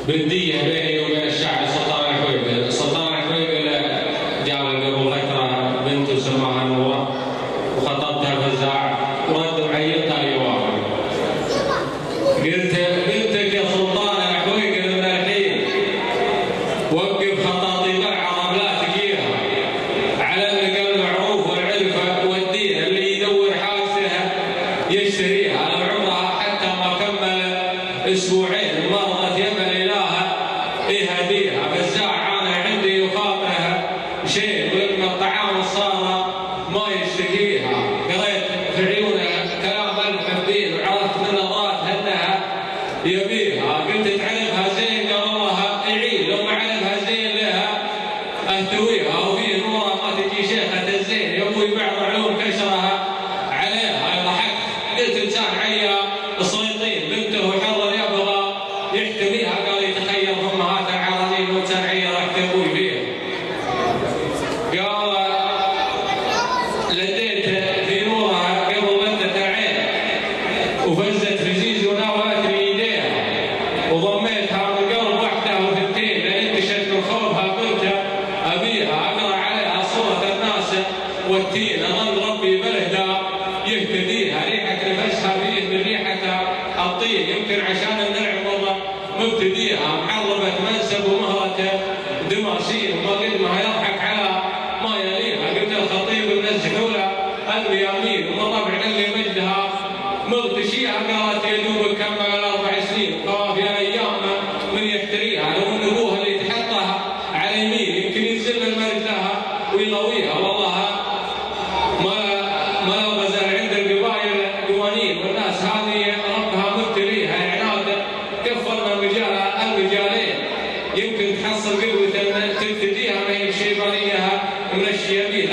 بندية بيني وبين الشعب سلطان الحويقل. سلطان الحويقل جاب قبل فترة بنته سماها نورة وخطبتها فزاع ورد وعيطها لي واحد. قلت بنتك يا سلطان الحويقل من الحين وقف خطاطيب العرب لا تجيها على النقل المعروف والعرفة والدين اللي يدور حاجتها يشتريها لو عمرها حتى ما كمل اسبوعين مرضت يمن إلها يهديها. فزاع انا عندي يخاطرها شيء ويبنى الطعام الصار ما يشتكيها. قريت في عيونها كلام المحبين وعرفت من نظراتها انها يبيها. قلت تعرفها زين قال الله يعين لو ما عرفها زين لها اهتويها. وفي نوره ما تجي شيخه الزين يا ابوي بعض علوم كسرها عليها. ضحكت قلت انسان عيا السليطين بنته حر يبغى يحتميها. قال يتخيل امهات العرانين وانسان عيا راح تبوي فيها. قال لديت في نورها قبل مدة عين وفزت في زيزي وناولتني يديها وضميتها من قلب وحدها وثنتين لان انتشت من خوفها قلت ابيها. اقرا عليها صورة الناس والتين اظن ربي بلهدى يهتديها. ريحة نفسها فيه من ريحة الطين يمكن عشان النعم والله مبتديها. محربة منسب ومهرة دماسين وما قدمها يضحك على ما يليها. قلت الخطيب الناس حولها الميامين وما طبعا اللي مجدها مغتشيها. قالت يا دوبك كمل 4 سنين قافية ايام من يحتريها. لو ان ابوها اللي تحطها على يمين يمكن ينزل الملك لها ويضويها. والله ما غزل عند القبائل قوانين والناس هذه ربها مبتليها. عناد كفرنا الرجالين يمكن تحصل قوة تبتديها ما هي شيبانيها من الشيابين.